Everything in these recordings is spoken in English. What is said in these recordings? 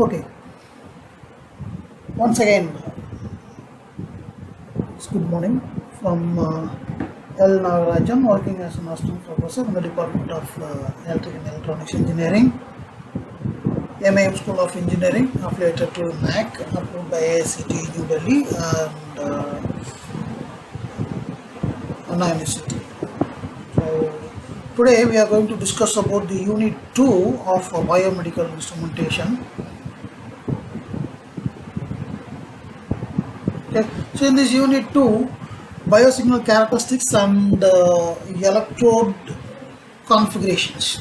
Okay, once again, it's good morning from L. Nagarajan, working as an assistant professor in the Department of Electrical and Electronics Engineering, MAM School of Engineering, affiliated to NAC, approved by AICTE New Delhi and Anna University. So, today we are going to discuss about the Unit 2 of Biomedical Instrumentation. Okay. So in this Unit 2, Biosignal Characteristics and Electrode Configurations.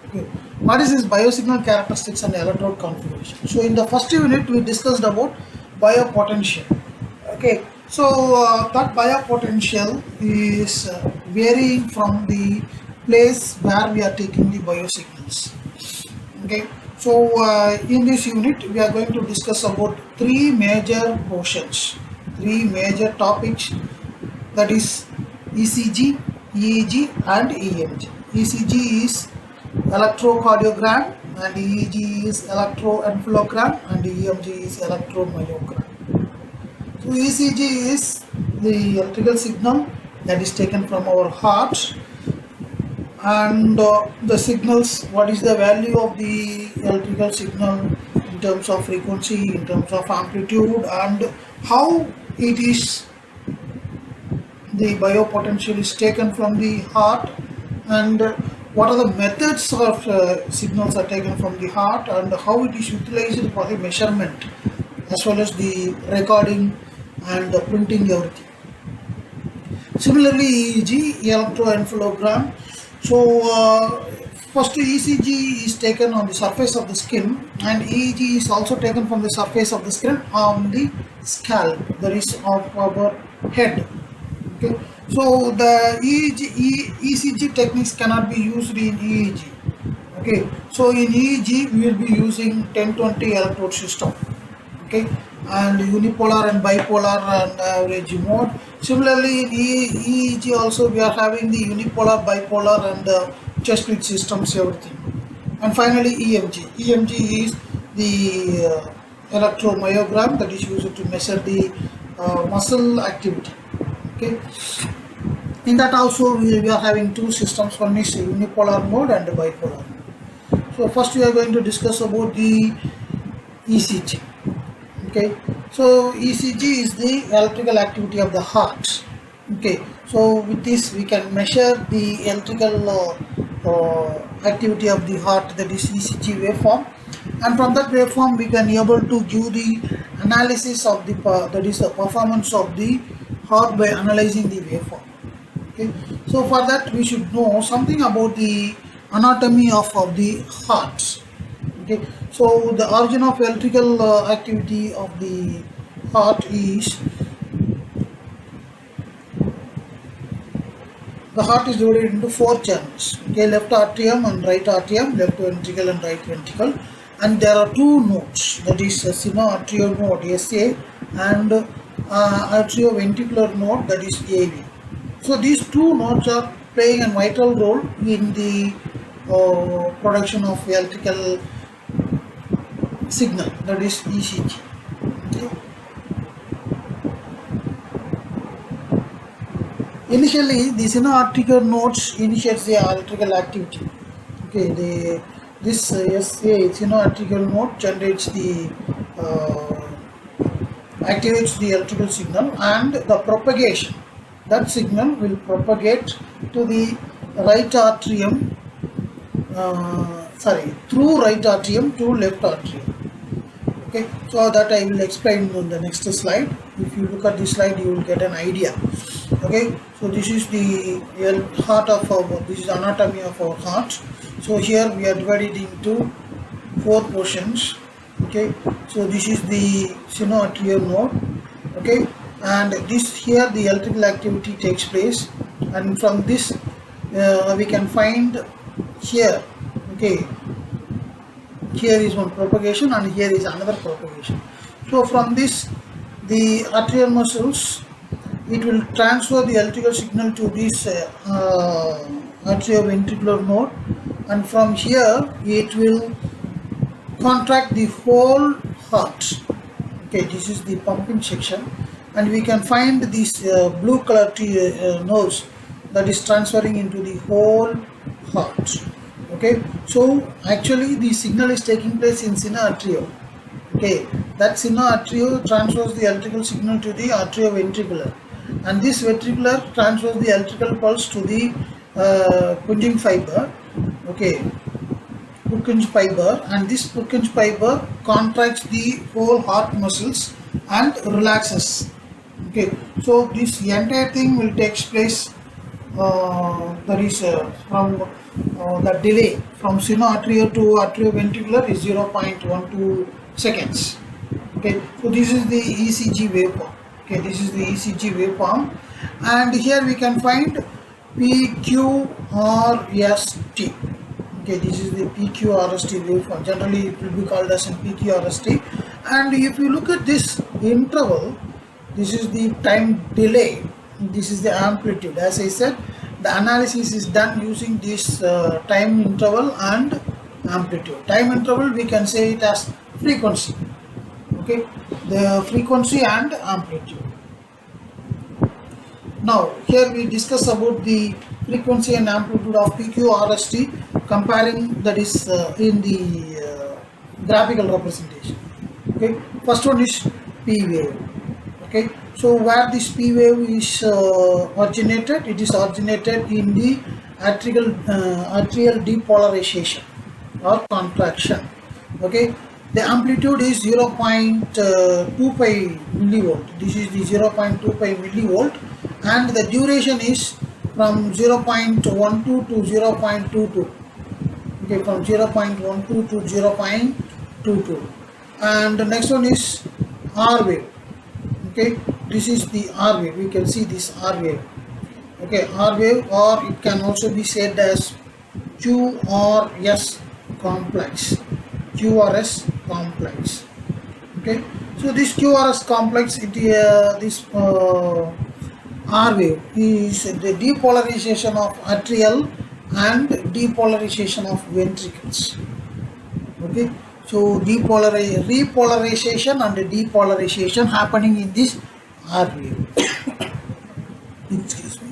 Okay. What is this Biosignal Characteristics and Electrode Configuration? So in the first unit we discussed about biopotential. Okay. So that biopotential is varying from the place where we are taking the biosignals. Okay. So in this unit we are going to discuss about three major portions, three major topics, that is ECG, EEG and EMG. ECG is electrocardiogram and EEG is electroencephalogram and EMG is electromyogram. So ECG is the electrical signal that is taken from our heart, and the signals, what is the value of the electrical signal in terms of frequency, in terms of amplitude, and how it is, the biopotential is taken from the heart, and what are the methods of signals are taken from the heart, and how it is utilized for the measurement as well as the recording and the printing everything. Similarly, EEG, electroencephalogram. So first ECG is taken on the surface of the skin, and EEG is also taken from the surface of the skin on the scalp, that is of our head. Okay. So the ECG techniques cannot be used in EEG. Okay. So in EEG we will be using 10-20 electrode system. Okay. And unipolar and bipolar and average mode. Similarly, in EEG also we are having the unipolar, bipolar and chest beat systems, everything. And finally EMG. EMG is the electromyogram that is used to measure the muscle activity. Okay. In that also we are having two systems, one is unipolar mode and bipolar mode. So first we are going to discuss about the ECG. Okay, so ECG is the electrical activity of the heart. Okay, so with this we can measure the electrical activity of the heart, that is ECG waveform, and from that waveform we can able to give the analysis of the that is the performance of the heart by analyzing the waveform. Okay, so for that we should know something about the anatomy of the heart. Okay, so the origin of electrical activity of the heart is, the heart is divided into four channels. Okay, left atrium and right atrium, left ventricle and right ventricle, and there are two nodes, that is sinoatrial node SA and atrioventricular node, that is AV. So these two nodes are playing a vital role in the production of electrical signal, that is ECG. Okay. Initially, the sinoatrial nodes initiates the electrical activity. Okay, this SA sinoatrial node generates the activates the electrical signal, and the propagation, that signal will propagate to the right atrium, through right atrium to left atrium. Okay, so that I will explain on the next slide. If you look at this slide, you will get an idea. Okay, so this is the heart of our, this is anatomy of our heart. So here we are divided into four portions. Okay, so this is the sinoatrial node. Okay, and this here the electrical activity takes place, and from this we can find here. Okay, here is one propagation and here is another propagation. So from this, the arterial muscles, it will transfer the electrical signal to this atrioventricular node, and from here it will contract the whole heart. Okay, this is the pumping section, and we can find this blue color nerves that is transferring into the whole heart. Okay, so actually the signal is taking place in sine atrio. Okay, that sine atrio transfers the electrical signal to the atrioventricular, and this ventricular transfers the electrical pulse to the Purkinje fiber. Okay, Purkinje fiber, and this Purkinje fiber contracts the whole heart muscles and relaxes. Okay, so this entire thing will take place. That is from the delay from sine atrio to atrioventricular is 0.12 seconds. Okay, so this is the ECG waveform. Okay, this is the ECG waveform, and here we can find PQRST. Okay, this is the PQRST waveform. Generally, it will be called as a PQRST. And if you look at this interval, this is the time delay. This is the amplitude. As I said, the analysis is done using this time interval and amplitude. Time interval, we can say it as frequency. Okay, the frequency and amplitude. Now here we discuss about the frequency and amplitude of PQRST, comparing that is in the graphical representation. Okay, first one is P wave. Okay, so where this P wave is originated, it is originated in the atrial depolarization or contraction. Okay, the amplitude is 0.25 millivolt. This is the 0.25 millivolt, and the duration is from 0.12 to 0.22. Okay, from 0.12 to 0.22. And the next one is R wave. Okay, this is the R wave. We can see this R wave. Okay, R wave, or it can also be said as QRS complex. QRS complex. Okay, so this QRS complex, this R wave is the depolarization of atrial and depolarization of ventricles. Okay, so repolarization and depolarization happening in this R wave. Excuse me.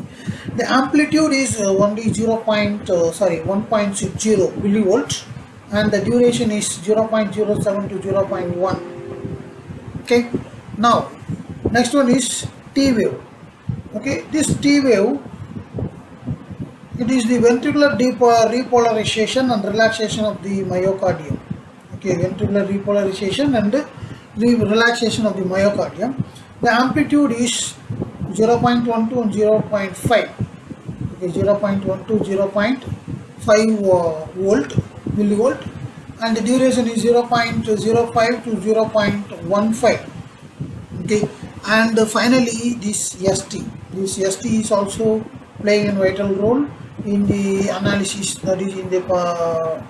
The amplitude is only 1.60 millivolts, and the duration is 0.07 to 0.1. Okay, now next one is T wave. Okay, this T wave, it is the ventricular repolarization and relaxation of the myocardium. Okay, ventricular repolarization and relaxation of the myocardium. The amplitude is 0.12 and 0.5. Okay, 0.1 to 0.5 millivolt, and the duration is 0.05 to 0.15. Okay, and finally this ST. This ST is also playing a vital role in the analysis, that is in the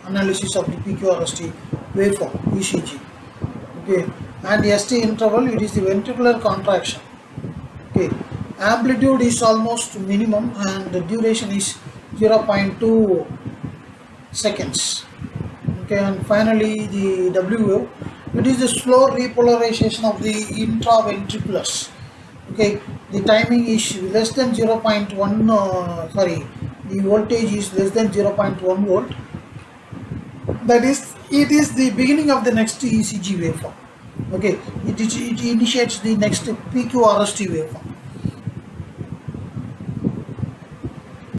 analysis of the PQRST waveform, ECG. Okay, and the ST interval, it is the ventricular contraction. Okay, amplitude is almost minimum, and the duration is 0.2 seconds. Okay, and finally the W wave, it is the slow repolarization of the intraventriculars. Okay, the timing is less than 0.1, the voltage is less than 0.1 volt. That is, it is the beginning of the next ECG waveform. Okay, it initiates the next PQRST waveform.